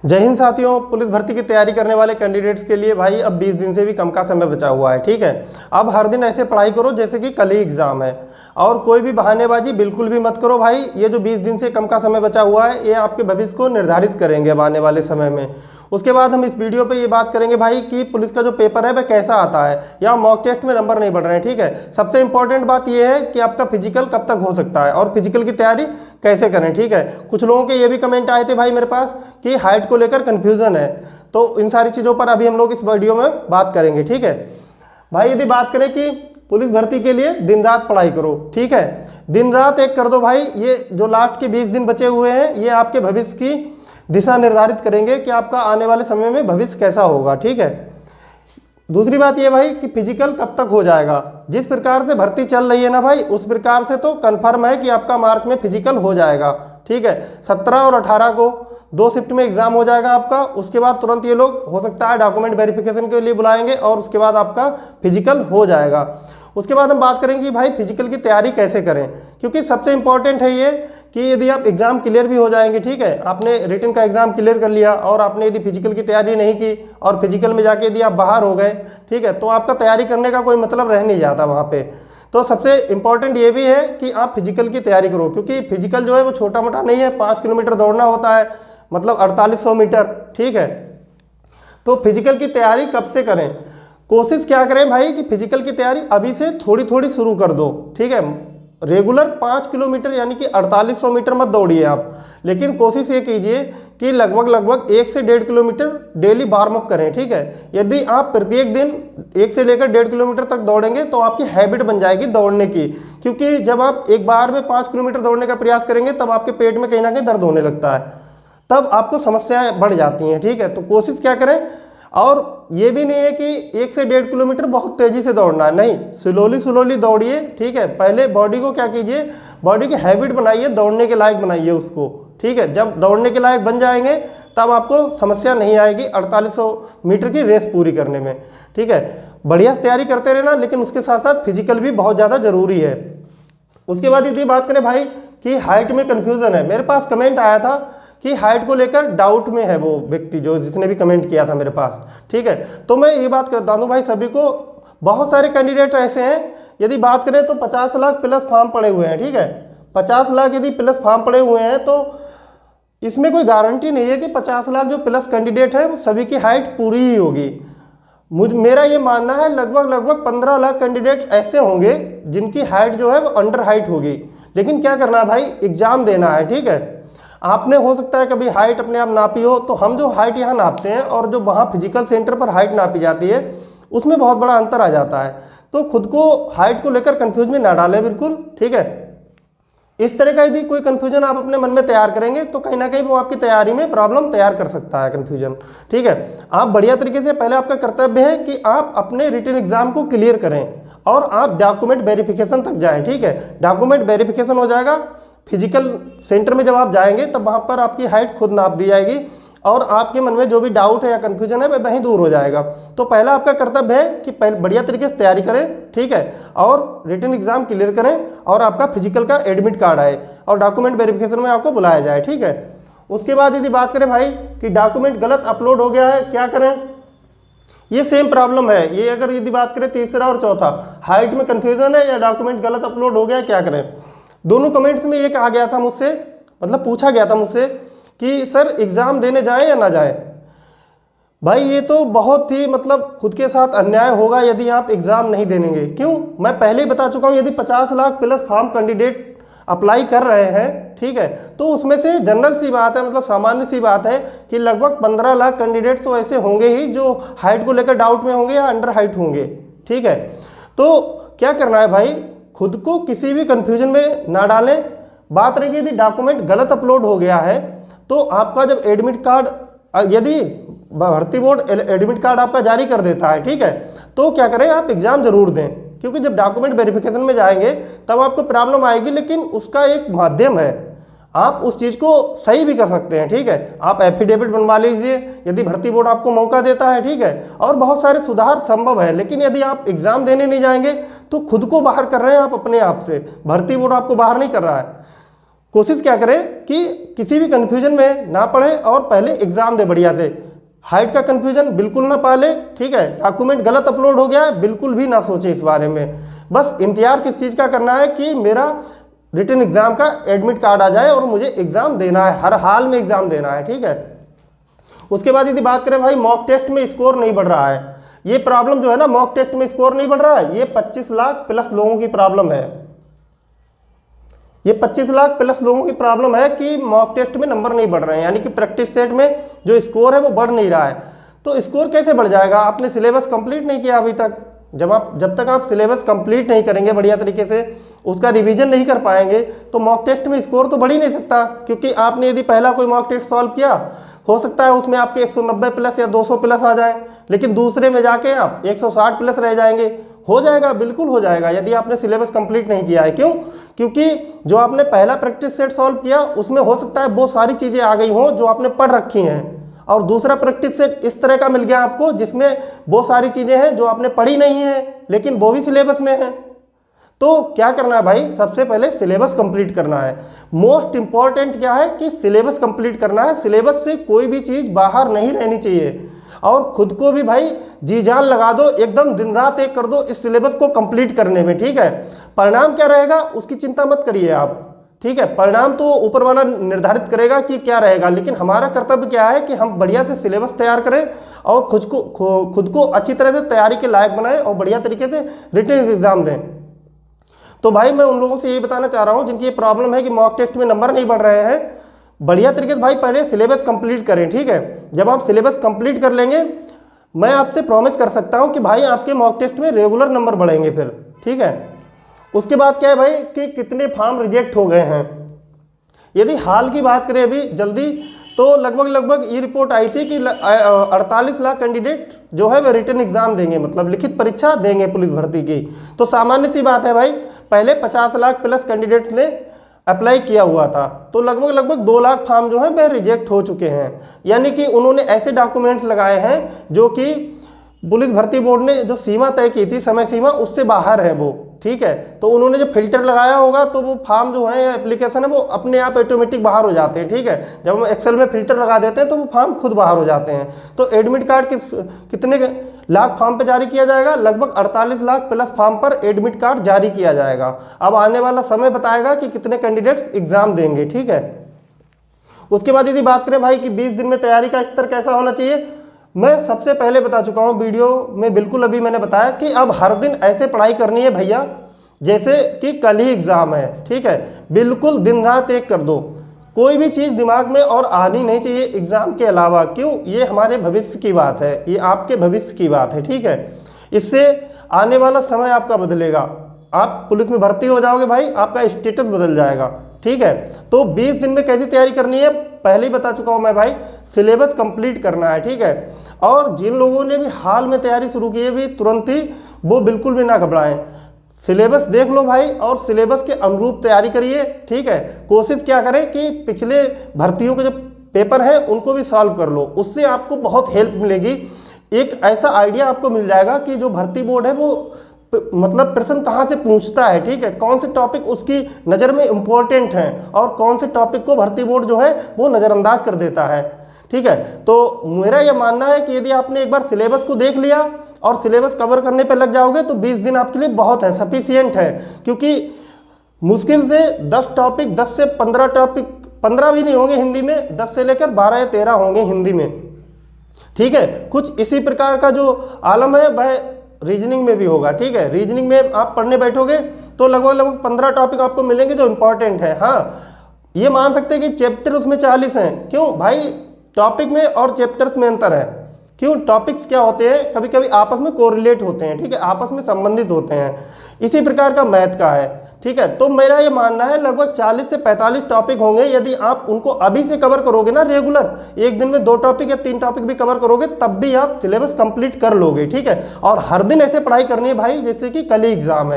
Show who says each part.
Speaker 1: जय हिंद साथियों। पुलिस भर्ती की तैयारी करने वाले कैंडिडेट्स के लिए भाई अब 20 दिन से भी कम का समय बचा हुआ है। ठीक है, अब हर दिन ऐसे पढ़ाई करो जैसे कि कल ही एग्जाम है, और कोई भी बहानेबाजी बिल्कुल भी मत करो भाई। ये जो 20 दिन से कम का समय बचा हुआ है ये आपके भविष्य को निर्धारित करेंगे अब आने वाले समय में। उसके बाद हम इस वीडियो पे ये बात करेंगे भाई कि पुलिस का जो पेपर है वह कैसा आता है, या मॉक टेस्ट में नंबर नहीं बढ़ रहे हैं। ठीक है, सबसे इंपॉर्टेंट बात यह है कि आपका फिजिकल कब तक हो सकता है और फिजिकल की तैयारी कैसे करें। ठीक है, कुछ लोगों के ये भी कमेंट आए थे भाई मेरे पास कि हाइट को लेकर कन्फ्यूजन है, तो इन सारी चीज़ों पर अभी हम लोग इस वीडियो में बात करेंगे। ठीक है भाई, यदि बात करें कि पुलिस भर्ती के लिए दिन रात पढ़ाई करो, ठीक है, दिन रात एक कर दो भाई। ये जो लास्ट के 20 दिन बचे हुए हैं ये आपके भविष्य की दिशा निर्धारित करेंगे कि आपका आने वाले समय में भविष्य कैसा होगा। ठीक है, दूसरी बात ये भाई कि फिजिकल कब तक हो जाएगा। जिस प्रकार से भर्ती चल रही है ना भाई, उस प्रकार से तो कंफर्म है कि आपका मार्च में फिजिकल हो जाएगा। ठीक है, 17 और 18 को 2 शिफ्ट में एग्जाम हो जाएगा आपका। उसके बाद तुरंत ये लोग हो सकता है डॉक्यूमेंट वेरिफिकेशन के लिए बुलाएंगे और उसके बाद आपका फिजिकल हो जाएगा। उसके बाद हम बात करेंगे कि भाई फिजिकल की तैयारी कैसे करें, क्योंकि सबसे इंपॉर्टेंट है ये कि यदि आप एग्जाम क्लियर भी हो जाएंगे, ठीक है, आपने रिटन का एग्जाम क्लियर कर लिया और आपने यदि फिजिकल की तैयारी नहीं की और फिजिकल में जाके यदि आप बाहर हो गए, ठीक है, तो आपका तैयारी करने का कोई मतलब रह नहीं जाता वहाँ पे। तो सबसे इंपॉर्टेंट ये भी है कि आप फिजिकल की तैयारी करो, क्योंकि फिजिकल जो है वो छोटा मोटा नहीं है। 5 किलोमीटर दौड़ना होता है, मतलब 4800 मीटर। ठीक है, तो फिजिकल की तैयारी कब से करें, कोशिश क्या करें भाई कि फिजिकल की तैयारी अभी से थोड़ी थोड़ी शुरू कर दो। ठीक है, रेगुलर 5 किलोमीटर यानी कि 4800 मीटर मत दौड़िए आप, लेकिन कोशिश ये कीजिए कि लगभग 1 से 1.5 किलोमीटर डेली वार्म अप करें। ठीक है, यदि आप प्रत्येक दिन 1 से लेकर 1.5 किलोमीटर तक दौड़ेंगे तो आपकी हैबिट बन जाएगी दौड़ने की, क्योंकि जब आप एक बार में 5 किलोमीटर दौड़ने का प्रयास करेंगे तब आपके पेट में कहीं ना कहीं दर्द होने लगता है, तब आपको समस्याएं बढ़ जाती हैं। ठीक है, तो कोशिश क्या करें, और ये भी नहीं है कि 1 से 1.5 किलोमीटर बहुत तेजी से दौड़ना है, नहीं, स्लोली दौड़िए। ठीक है, पहले बॉडी को क्या कीजिए, बॉडी की हैबिट बनाइए, दौड़ने के लायक बनाइए उसको। ठीक है, जब दौड़ने के लायक बन जाएंगे तब आपको समस्या नहीं आएगी 4800 मीटर की रेस पूरी करने में। ठीक है, बढ़िया से तैयारी करते रहना, लेकिन उसके साथ साथ फिजिकल भी बहुत ज़्यादा जरूरी है। उसके बाद यदि बात करें भाई कि हाइट में कन्फ्यूजन है, मेरे पास कमेंट आया था कि हाइट को लेकर डाउट में है वो व्यक्ति जो जिसने भी कमेंट किया था मेरे पास। ठीक है, तो मैं ये बात करता हूँ भाई सभी को, बहुत सारे कैंडिडेट ऐसे हैं, यदि बात करें तो 50 लाख प्लस फॉर्म पड़े हुए हैं। ठीक है, 50 लाख यदि प्लस फॉर्म पड़े हुए हैं तो इसमें कोई गारंटी नहीं है कि 50 लाख जो प्लस कैंडिडेट है वो सभी की हाइट पूरी ही होगी। मेरा ये मानना है लगभग 15 लाख कैंडिडेट ऐसे होंगे जिनकी हाइट जो है वो अंडर हाइट होगी। लेकिन क्या करना है भाई, एग्जाम देना है। ठीक है, आपने हो सकता है कभी हाइट अपने आप नापी हो, तो हम जो हाइट यहाँ नापते हैं और जो वहाँ फिजिकल सेंटर पर हाइट नापी जाती है उसमें बहुत बड़ा अंतर आ जाता है। तो खुद को हाइट को लेकर कंफ्यूज में ना डालें बिल्कुल। ठीक है, इस तरह का यदि कोई कंफ्यूजन आप अपने मन में तैयार करेंगे तो कहीं ना कहीं वो आपकी तैयारी में प्रॉब्लम तैयार कर सकता है कंफ्यूजन। ठीक है, आप बढ़िया तरीके से, पहले आपका कर्तव्य है कि आप अपने रिटन एग्जाम को क्लियर करें और आप डॉक्यूमेंट वेरिफिकेशन तक जाएं। ठीक है, डॉक्यूमेंट वेरिफिकेशन हो जाएगा, फिजिकल सेंटर में जब आप जाएंगे तब वहाँ पर आपकी हाइट खुद नाप दी जाएगी और आपके मन में जो भी डाउट है या कन्फ्यूजन है वह वहीं दूर हो जाएगा। तो पहला आपका कर्तव्य है कि पहले बढ़िया तरीके से तैयारी करें। ठीक है, और रिटन एग्जाम क्लियर करें और आपका फिजिकल का एडमिट कार्ड आए और डॉक्यूमेंट वेरिफिकेशन में आपको बुलाया जाए। ठीक है, उसके बाद यदि बात करें भाई कि डॉक्यूमेंट गलत अपलोड हो गया है, क्या करें, ये सेम प्रॉब्लम है। ये अगर यदि बात करें तीसरा और चौथा, हाइट में कन्फ्यूजन है या डॉक्यूमेंट गलत अपलोड हो गया, क्या करें। दोनों कमेंट्स में ये कहा गया था मुझसे, मतलब पूछा गया था मुझसे कि सर एग्ज़ाम देने जाएं या ना जाएं। भाई ये तो बहुत ही मतलब खुद के साथ अन्याय होगा यदि आप एग्ज़ाम नहीं देंगे। क्यों, मैं पहले ही बता चुका हूँ, यदि 50 lakh plus form candidate apply कर रहे हैं, ठीक है, तो उसमें से जनरल सी बात है, मतलब सामान्य सी बात है कि लगभग 15 लाख कैंडिडेट तो ऐसे होंगे ही जो हाइट को लेकर डाउट में होंगे या अंडर हाइट होंगे। ठीक है, तो क्या करना है भाई, खुद को किसी भी कंफ्यूजन में ना डालें। बात रही यदि डॉक्यूमेंट गलत अपलोड हो गया है तो आपका जब एडमिट कार्ड, यदि भर्ती बोर्ड एडमिट कार्ड आपका जारी कर देता है, ठीक है, तो क्या करें, आप एग्जाम जरूर दें, क्योंकि जब डॉक्यूमेंट वेरिफिकेशन में जाएंगे तब आपको प्रॉब्लम आएगी, लेकिन उसका एक माध्यम है, आप उस चीज़ को सही भी कर सकते हैं। ठीक है, आप एफिडेविट बनवा लीजिए यदि भर्ती बोर्ड आपको मौका देता है। ठीक है, और बहुत सारे सुधार संभव है। लेकिन यदि आप एग्जाम देने नहीं जाएंगे तो खुद को बाहर कर रहे हैं आप अपने आप से, भर्ती बोर्ड आपको बाहर नहीं कर रहा है। कोशिश क्या करें कि किसी भी कन्फ्यूजन में ना पड़े और पहले एग्जाम दे बढ़िया से। हाइट का कन्फ्यूजन बिल्कुल ना पाले, ठीक है। डॉक्यूमेंट गलत अपलोड हो गया है, बिल्कुल भी ना सोचें इस बारे में। बस इंतजार किस चीज़ का करना है कि मेरा रिटन एग्जाम का एडमिट कार्ड आ जाए और मुझे एग्जाम देना है, हर हाल में एग्जाम देना है, ठीक है। उसके बाद यदि बात करें भाई मॉक टेस्ट में स्कोर नहीं बढ़ रहा है, ये प्रॉब्लम जो है ना, मॉक टेस्ट में स्कोर नहीं बढ़ रहा है, ये 25 लाख प्लस लोगों की प्रॉब्लम है। ये 25 लाख प्लस लोगों की प्रॉब्लम है कि मॉक टेस्ट में नंबर नहीं बढ़ रहे हैं, यानी कि प्रैक्टिस सेट में जो स्कोर है वो बढ़ नहीं रहा है। तो स्कोर कैसे बढ़ जाएगा? आपने सिलेबस कंप्लीट नहीं किया अभी तक। जब तक आप सिलेबस कंप्लीट नहीं करेंगे बढ़िया तरीके से, उसका रिवीजन नहीं कर पाएंगे, तो मॉक टेस्ट में स्कोर तो बढ़ ही नहीं सकता। क्योंकि आपने यदि पहला कोई मॉक टेस्ट सॉल्व किया, हो सकता है उसमें आपके 190 प्लस या 200 प्लस आ जाए, लेकिन दूसरे में जाके आप 160 प्लस रह जाएंगे। हो जाएगा, बिल्कुल हो जाएगा, यदि आपने सिलेबस कंप्लीट नहीं किया है। क्यों? क्योंकि जो आपने पहला प्रैक्टिस सेट सॉल्व किया उसमें हो सकता है वो सारी चीज़ें आ गई हों जो आपने पढ़ रखी हैं, और दूसरा प्रैक्टिस सेट इस तरह का मिल गया आपको जिसमें वो सारी चीज़ें हैं जो आपने पढ़ी नहीं है लेकिन वो भी सिलेबस में है। तो क्या करना है भाई? सबसे पहले सिलेबस कंप्लीट करना है। मोस्ट इंपॉर्टेंट क्या है कि सिलेबस कंप्लीट करना है। सिलेबस से कोई भी चीज़ बाहर नहीं रहनी चाहिए, और खुद को भी भाई जी जान लगा दो, एकदम दिन रात एक कर दो इस सिलेबस को कंप्लीट करने में, ठीक है। परिणाम क्या रहेगा उसकी चिंता मत करिए आप, ठीक है। परिणाम तो ऊपर वाला निर्धारित करेगा कि क्या रहेगा, लेकिन हमारा कर्तव्य क्या है कि हम बढ़िया से सिलेबस तैयार करें और खुद को अच्छी तरह से तैयारी के लायक बनाएं और बढ़िया तरीके से रिटन एग्जाम दें। तो भाई मैं उन लोगों से यही बताना चाह रहा हूँ जिनकी ये प्रॉब्लम है कि मॉक टेस्ट में नंबर नहीं बढ़ रहे हैं, बढ़िया तरीके से भाई पहले सिलेबस कंप्लीट करें, ठीक है। जब आप सिलेबस कंप्लीट कर लेंगे, मैं आपसे प्रॉमिस कर सकता हूँ कि भाई आपके मॉक टेस्ट में रेगुलर नंबर बढ़ेंगे फिर, ठीक है। उसके बाद क्या है भाई कि कितने फॉर्म रिजेक्ट हो गए हैं। यदि हाल की बात करें अभी जल्दी, तो लगभग ये रिपोर्ट आई थी कि 48 लाख कैंडिडेट जो है वह रिटन एग्जाम देंगे, मतलब लिखित परीक्षा देंगे पुलिस भर्ती की। तो सामान्य सी बात है भाई, पहले 50 लाख प्लस कैंडिडेट ने अप्लाई किया हुआ था, तो लगभग 2 लाख फॉर्म जो है वह रिजेक्ट हो चुके हैं। यानी कि उन्होंने ऐसे डॉक्यूमेंट्स लगाए हैं जो कि पुलिस भर्ती बोर्ड ने जो सीमा तय की थी, समय सीमा, उससे बाहर है वो, ठीक है। तो उन्होंने जो फिल्टर लगाया होगा तो वो फॉर्म जो है एप्लीकेशन है वो अपने आप ऑटोमेटिक बाहर हो जाते हैं, ठीक है। जब हम एक्सेल में फिल्टर लगा देते हैं तो वो फॉर्म खुद बाहर हो जाते हैं। तो एडमिट कार्ड कितने लाख फॉर्म पे जारी किया जाएगा? लगभग 48 लाख प्लस फॉर्म पर एडमिट कार्ड जारी किया जाएगा। अब आने वाला समय बताएगा कि कितने कैंडिडेट्स एग्जाम देंगे, ठीक है। उसके बाद यदि बात करें भाई कि 20 दिन में तैयारी का स्तर कैसा होना चाहिए, मैं सबसे पहले बता चुका हूँ वीडियो में, बिल्कुल अभी मैंने बताया कि अब हर दिन ऐसे पढ़ाई करनी है भैया जैसे कि कल ही एग्जाम है, ठीक है। बिल्कुल दिन रात एक कर दो, कोई भी चीज़ दिमाग में और आनी नहीं चाहिए एग्जाम के अलावा। क्यों? ये हमारे भविष्य की बात है, ये आपके भविष्य की बात है, ठीक है। इससे आने वाला समय आपका बदलेगा, आप पुलिस में भर्ती हो जाओगे भाई, आपका स्टेटस बदल जाएगा, ठीक है। तो 20 दिन में कैसी तैयारी करनी है पहले ही बता चुका हूं मैं भाई, सिलेबस कंप्लीट करना है, ठीक है। और जिन लोगों ने भी हाल में तैयारी शुरू की है भी तुरंत ही, वो बिल्कुल भी ना घबराएं, सिलेबस देख लो भाई और सिलेबस के अनुरूप तैयारी करिए, ठीक है। कोशिश क्या करें कि पिछले भर्तियों के जो पेपर हैं उनको भी सॉल्व कर लो, उससे आपको बहुत हेल्प मिलेगी। एक ऐसा आइडिया आपको मिल जाएगा कि जो भर्ती बोर्ड है वो मतलब प्रश्न कहाँ से पूछता है, ठीक है, कौन से टॉपिक उसकी नज़र में इम्पोर्टेंट हैं और कौन से टॉपिक को भर्ती बोर्ड जो है वो नज़रअंदाज कर देता है, ठीक है। तो मेरा यह मानना है कि यदि आपने एक बार सिलेबस को देख लिया और सिलेबस कवर करने पे लग जाओगे तो 20 दिन आपके लिए बहुत है, सफिशियंट है। क्योंकि मुश्किल से 10 टॉपिक, 10 से 15 टॉपिक, 15 भी नहीं होंगे हिंदी में, 10 से लेकर 12 या 13 होंगे हिंदी में, ठीक है। कुछ इसी प्रकार का जो आलम है वह रीजनिंग में भी होगा, ठीक है। रीजनिंग में आप पढ़ने बैठोगे तो लगभग 15 टॉपिक आपको मिलेंगे जो इंपॉर्टेंट है। हाँ, ये मान सकते हैं कि चैप्टर उसमें 40 हैं। क्यों भाई? टॉपिक में और चैप्टर्स में अंतर है। क्यों? टॉपिक्स क्या होते हैं, कभी कभी आपस में कोरिलेट होते हैं, ठीक है, आपस में संबंधित होते हैं। इसी प्रकार का मैथ का है, ठीक है। तो मेरा ये मानना है लगभग 40 से 45 टॉपिक होंगे। यदि आप उनको अभी से कवर करोगे ना रेगुलर, एक दिन में 2 टॉपिक या 3 टॉपिक भी कवर करोगे, तब भी आप सिलेबस कंप्लीट कर लोगे, ठीक है। और हर दिन ऐसे पढ़ाई करनी है भाई जैसे कि कल ही एग्जाम है।